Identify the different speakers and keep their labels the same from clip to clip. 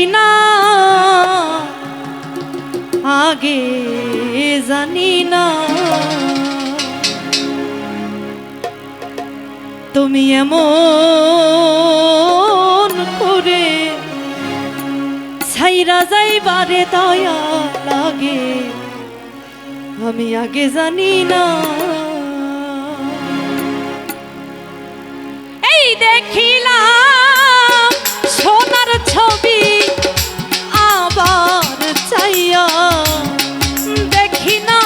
Speaker 1: দেখি না আগে জানি না তুমি এমন করে ছাইরা যাইবারে দয়া লাগে আমি আগে জানি না এই দেখিলাম সোনার ছবি আবার চাইয়া দেখি না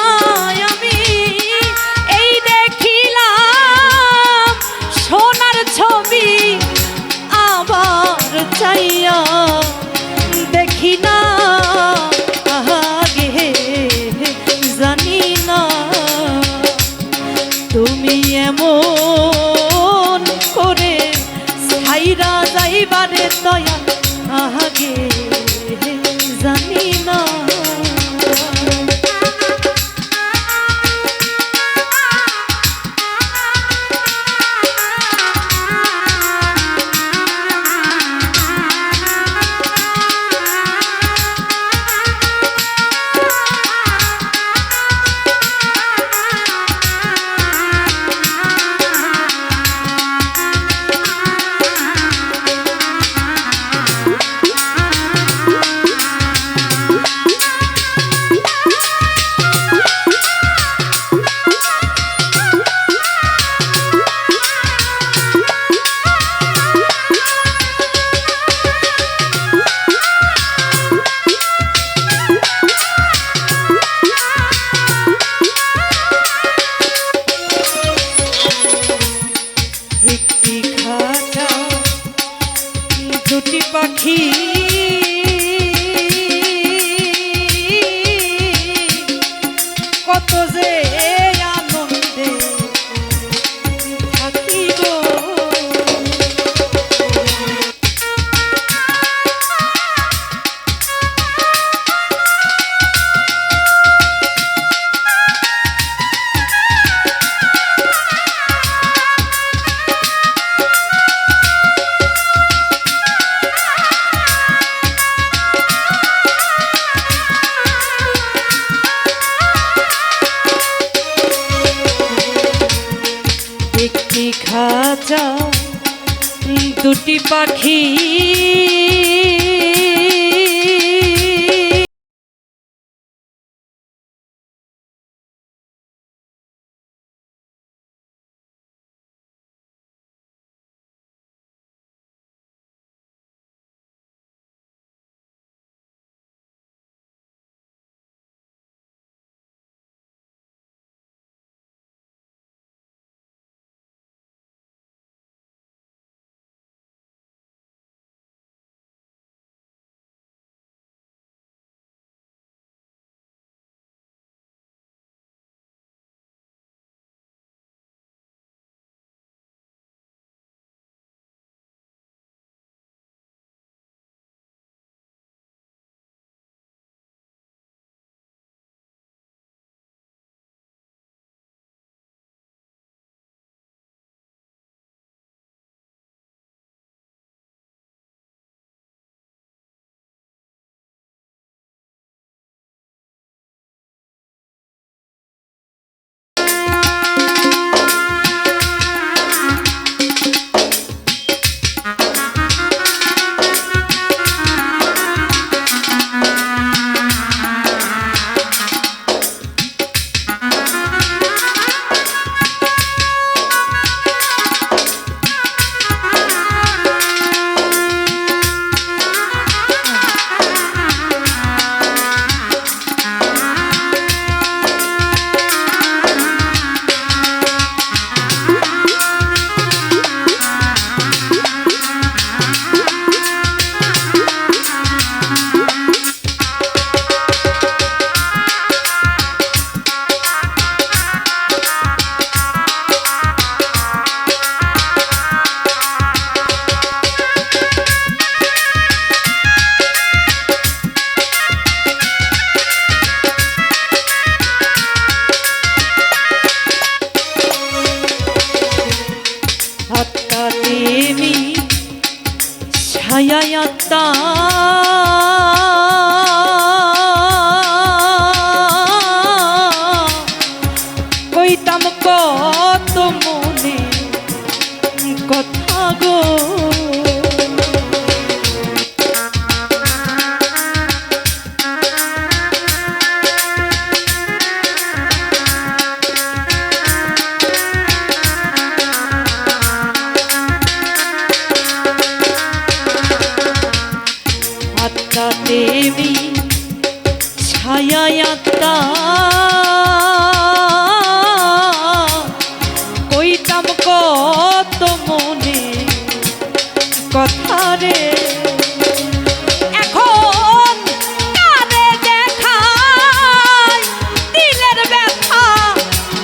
Speaker 1: আমি এই দেখিলাম সোনার ছবি আবার চাইয়া দেখি না আগে জানি না তুমি এমন করে ছাইরা যাইবারে দয়া আগে জানি না দুটি পাখি কত যে আনন্দে থাকিব একটি খাঁচা দুটি পাখি কত মনে কথা গো। আত্মা দেবী ছায়া আত্মা কইতাম কত মনে কথা রে। এখন কানে দেখায় দিলের ব্যথা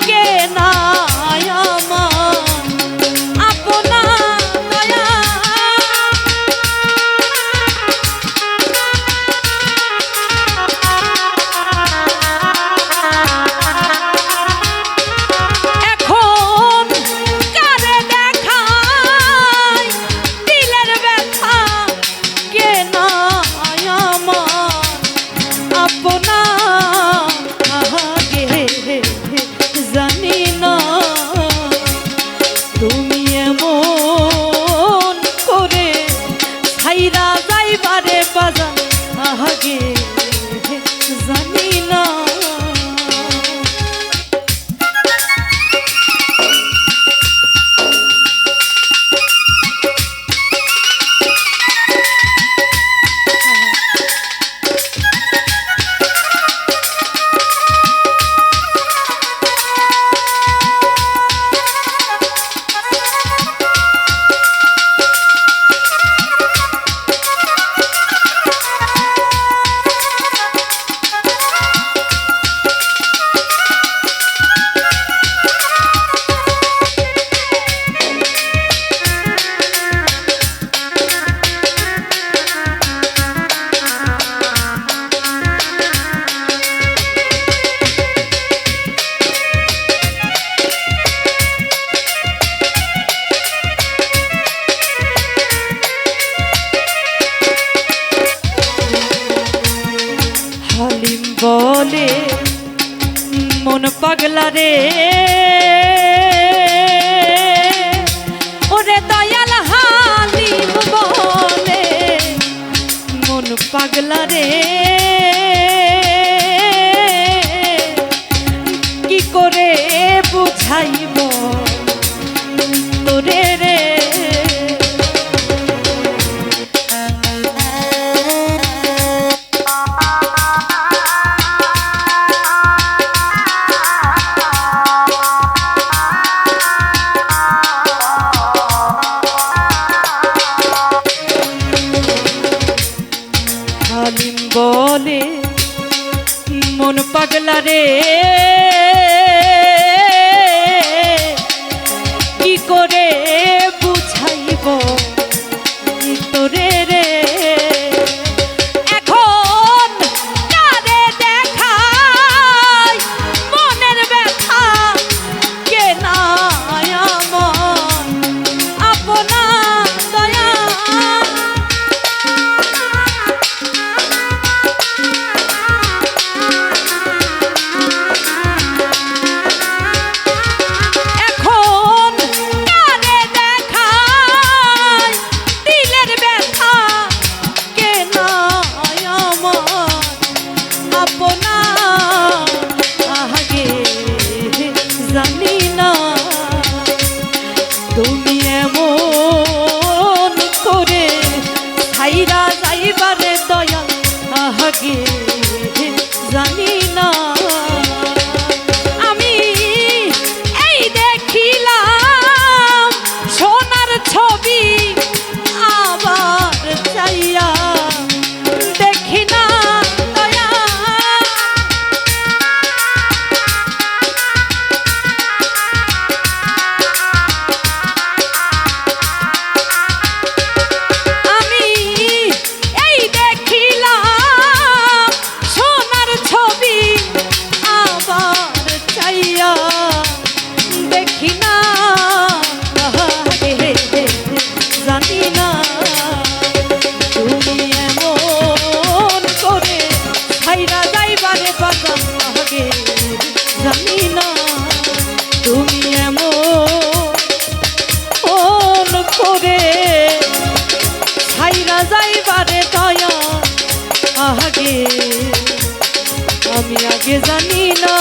Speaker 1: কে নাই আমার আপনা দয়া। এখন কানে দেখায় দিলের ব্যথা কে নাই আমার আপনা আগে জানি না তুমি এমন করে ছাইরা যাইবারে বাজান আগে জানি না। হালিম বলে মন পাগলা রে ওরে দয়াল হালিম বলে মন পাগলা রে কি করে বুঝাইব তোরে রে। হালিম বলে মন পাগলা রে কি করে বুঝাইব তোরে রে। এখন কারে দেখায় মনের ব্যথা কে নাই আমার আপনা দয়া। তুমি এমন করে ছাইরা যাইবারে দয়াল আগে জানি না। আমি এই দেখিলাম সোনার ছবি আবার চাইয়া দেখি না দয়া। জানি না তুমি করে ছাইরা যাইবারে দয়া আগে আমি আগে জানি না